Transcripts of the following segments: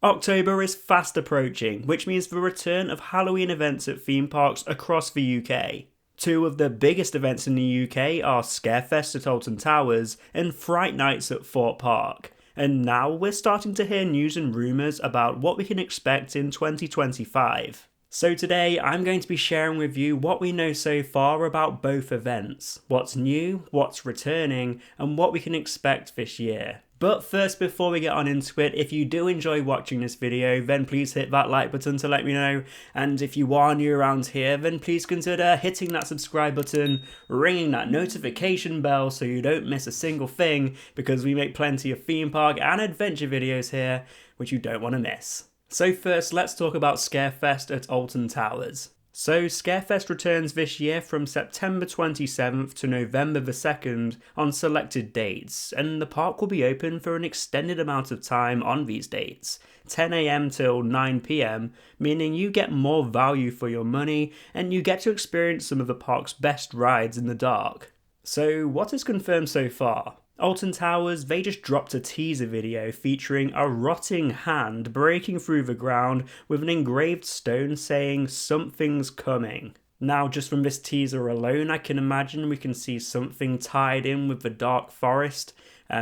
October is fast approaching, which means the return of Halloween events at theme parks across the UK. Two of the biggest events in the UK are Scarefest at Alton Towers and Fright Nights at Thorpe Park. And now we're starting to hear news and rumours about what we can expect in 2025. So today I'm going to be sharing with you what we know so far about both events, what's new, what's returning, and what we can expect this year. But first, before we get on into it, if you do enjoy watching this video, then please hit that like button to let me know. And if you are new around here, then please consider hitting that subscribe button, ringing that notification bell so you don't miss a single thing, because we make plenty of theme park and adventure videos here, which you don't want to miss. So first, let's talk about Scarefest at Alton Towers. So Scarefest returns this year from September 27th to November the 2nd on selected dates, and the park will be open for an extended amount of time on these dates, 10 AM till 9 PM, meaning you get more value for your money and you get to experience some of the park's best rides in the dark. So what is confirmed so far? Alton Towers, they just dropped a teaser video featuring a rotting hand breaking through the ground with an engraved stone saying "something's coming." Now, just from this teaser alone, I can imagine we can see something tied in with the Dark Forest,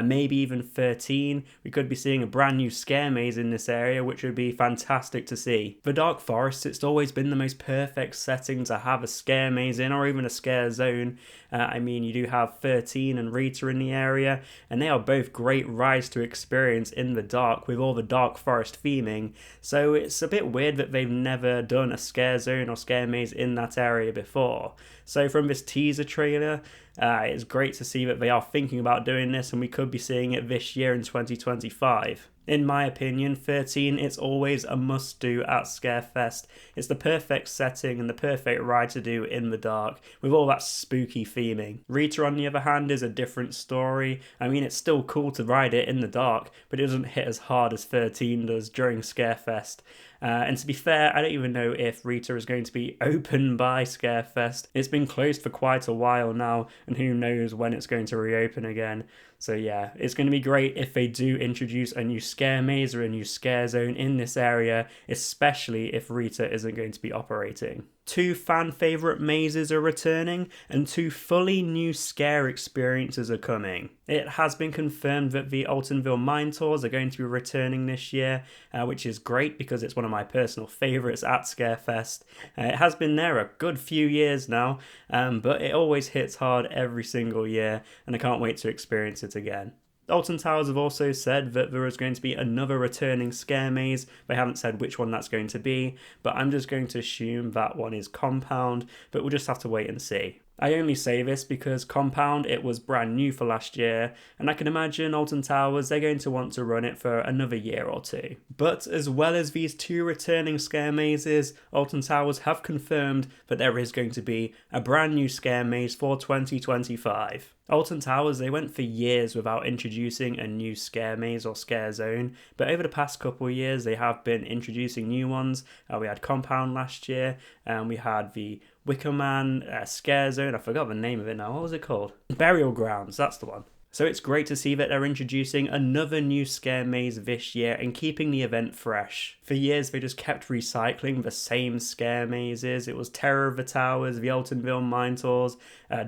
maybe even 13. We could be seeing a brand new scare maze in this area, which would be fantastic to see. The Dark Forest, it's always been the most perfect setting to have a scare maze in, or even a scare zone. I mean, you do have 13 and Rita in the area, and they are both great rides to experience in the dark with all the Dark Forest theming, so it's a bit weird that they've never done a scare zone or scare maze in that area before. So from this teaser trailer, it's great to see that they are thinking about doing this, and we could be seeing it this year in 2025. In my opinion, 13, it's always a must-do at Scarefest. It's the perfect setting and the perfect ride to do in the dark, with all that spooky theming. Rita, on the other hand, is a different story. I mean, it's still cool to ride it in the dark, but it doesn't hit as hard as 13 does during Scarefest. And to be fair, I don't even know if Rita is going to be open by Scarefest. It's been closed for quite a while now, and who knows when it's going to reopen again. So yeah, it's going to be great if they do introduce a new scare maze or a new scare zone in this area, especially if Rita isn't going to be operating. Two fan favourite mazes are returning, and two fully new scare experiences are coming. It has been confirmed that the Altonville Mine Tours are going to be returning this year, which is great because it's one of my personal favourites at Scarefest. It has been there a good few years now, but it always hits hard every single year, and I can't wait to experience it again. Alton Towers have also said that there is going to be another returning scare maze. They haven't said which one that's going to be, but I'm just going to assume that one is Compound, but we'll just have to wait and see. I only say this because Compound, it was brand new for last year, and I can imagine Alton Towers, they're going to want to run it for another year or two. But as well as these two returning scare mazes, Alton Towers have confirmed that there is going to be a brand new scare maze for 2025. Alton Towers, they went for years without introducing a new scare maze or scare zone, but over the past couple of years they have been introducing new ones. We had Compound last year, and we had the Wicker Man scare zone. I forgot the name of it now. What was it called? Burial Grounds, that's the one. So it's great to see that they're introducing another new scare maze this year and keeping the event fresh. For years they just kept recycling the same scare mazes. It was Terror of the Towers, the Altonville Mine Tours,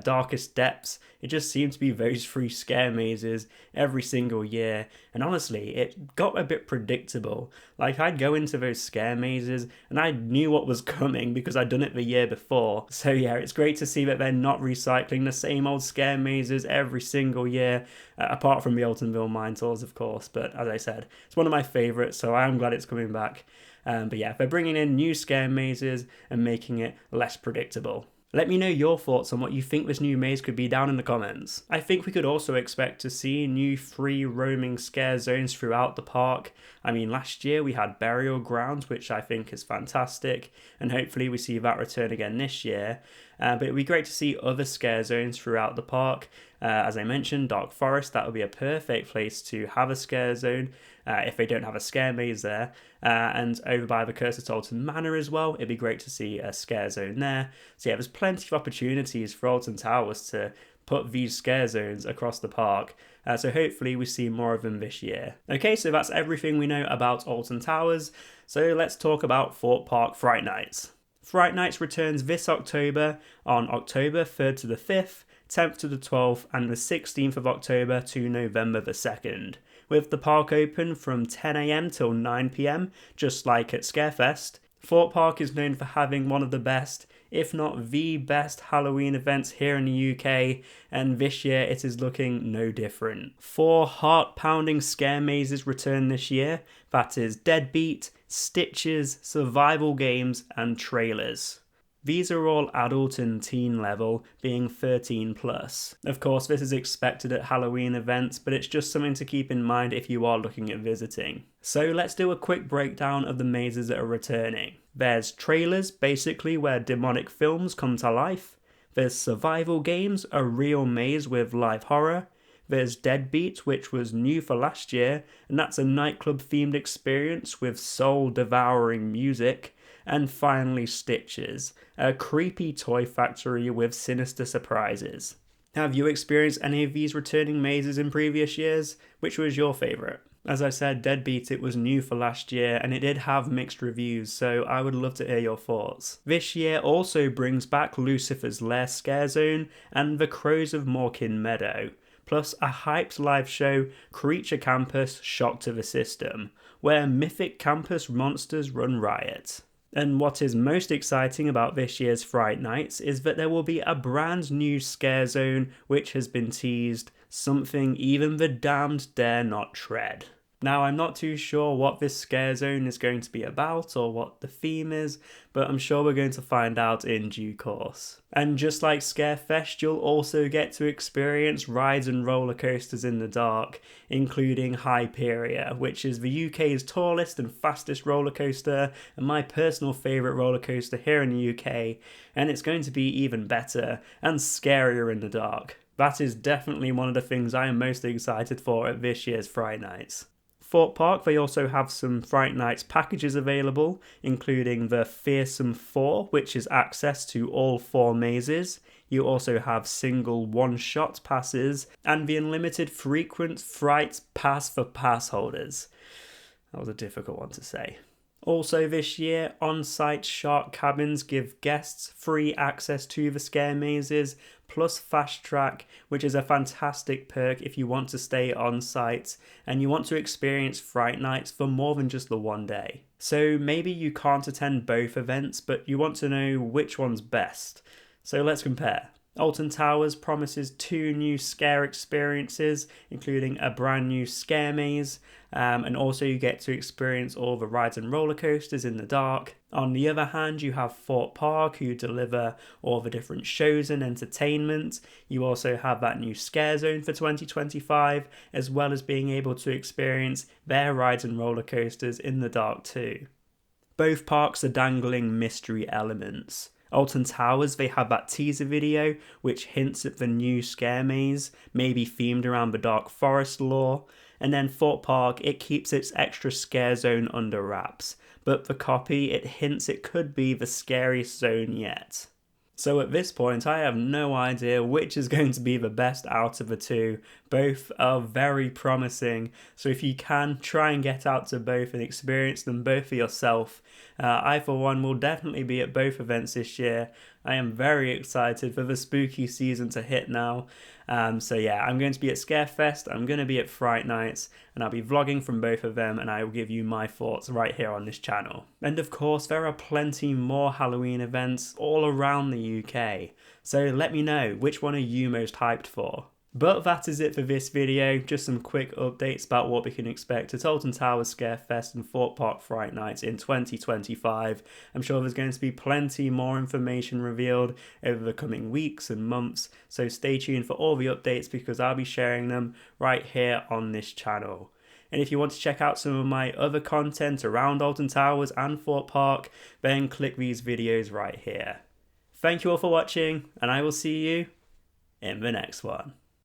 Darkest Depths. It just seemed to be those three scare mazes every single year. And honestly, it got a bit predictable. Like, I'd go into those scare mazes and I knew what was coming because I'd done it the year before. So yeah, it's great to see that they're not recycling the same old scare mazes every single year, apart from the Altonville Mine Tours, of course. But as I said, it's one of my favourites, so I am glad it's coming back. But yeah, they're bringing in new scare mazes and making it less predictable. Let me know your thoughts on what you think this new maze could be down in the comments. I think we could also expect to see new free roaming scare zones throughout the park. I mean, last year we had Burial Grounds, which I think is fantastic, and hopefully we see that return again this year. But it would be great to see other scare zones throughout the park. As I mentioned, Dark Forest, that would be a perfect place to have a scare zone if they don't have a scare maze there. And over by the Curse of Alton Manor as well, it'd be great to see a scare zone there. So yeah, there's plenty of opportunities for Alton Towers to put these scare zones across the park. So hopefully we see more of them this year. Okay, so that's everything we know about Alton Towers. So let's talk about Thorpe Park Fright Nights. Fright Nights returns this October on October 3rd to the 5th, 10th to the 12th, and the 16th of October to November the 2nd. With the park open from 10 AM till 9 PM, just like at Scarefest. Thorpe Park is known for having one of the best, if not the best, Halloween events here in the UK, and this year it is looking no different. 4 heart-pounding scare mazes return this year, that is Deadbeat, Stitches, Survival Games, and Trailers. These are all adult and teen level, being 13 plus. Of course, this is expected at Halloween events, but it's just something to keep in mind if you are looking at visiting. So let's do a quick breakdown of the mazes that are returning. There's Trailers, basically where demonic films come to life. There's Survival Games, a real maze with live horror. There's Deadbeat, which was new for last year, and that's a nightclub themed experience with soul-devouring music. And finally Stitches, a creepy toy factory with sinister surprises. Have you experienced any of these returning mazes in previous years? Which was your favourite? As I said, Deadbeat, it was new for last year and it did have mixed reviews, so I would love to hear your thoughts. This year also brings back Lucifer's Lair Scare Zone and the Crows of Morecambe Meadow, plus a hyped live show, Creature Campus Shock to the System, where mythic campus monsters run riot. And what is most exciting about this year's Fright Nights is that there will be a brand new scare zone which has been teased, something even the damned dare not tread. Now, I'm not too sure what this scare zone is going to be about or what the theme is, but I'm sure we're going to find out in due course. And just like Scarefest, you'll also get to experience rides and roller coasters in the dark, including Hyperia, which is the UK's tallest and fastest roller coaster, and my personal favourite roller coaster here in the UK, and it's going to be even better and scarier in the dark. That is definitely one of the things I am most excited for at this year's Fright Nights. Thorpe Park, they also have some Fright Nights packages available, including the Fearsome 4, which is access to all 4 mazes. You also have single one-shot passes, and the unlimited frequent Fright Pass for pass holders. That was a difficult one to say. Also this year, on-site shark cabins give guests free access to the scare mazes, plus Fast Track, which is a fantastic perk if you want to stay on-site and you want to experience Fright Nights for more than just the one day. So maybe you can't attend both events, but you want to know which one's best. So let's compare. Alton Towers promises 2 new scare experiences, including a brand new scare maze, and also you get to experience all the rides and roller coasters in the dark. On the other hand, you have Thorpe Park, who deliver all the different shows and entertainment. You also have that new scare zone for 2025, as well as being able to experience their rides and roller coasters in the dark too. Both parks are dangling mystery elements. Alton Towers, they have that teaser video which hints at the new scare maze, maybe themed around the Dark Forest lore, and then Thorpe Park, it keeps its extra scare zone under wraps, but the copy, it hints it could be the scariest zone yet. So at this point, I have no idea which is going to be the best out of the two. Both are very promising, so if you can, try and get out to both and experience them both for yourself. I, for one, will definitely be at both events this year. I am very excited for the spooky season to hit now. So yeah, I'm going to be at Scarefest, I'm going to be at Fright Nights, and I'll be vlogging from both of them, and I will give you my thoughts right here on this channel. And of course, there are plenty more Halloween events all around the UK, so let me know, which one are you most hyped for? But that is it for this video, just some quick updates about what we can expect at Alton Towers Scarefest and Thorpe Park Fright Nights in 2025. I'm sure there's going to be plenty more information revealed over the coming weeks and months, so stay tuned for all the updates because I'll be sharing them right here on this channel. And if you want to check out some of my other content around Alton Towers and Thorpe Park, then click these videos right here. Thank you all for watching, and I will see you in the next one.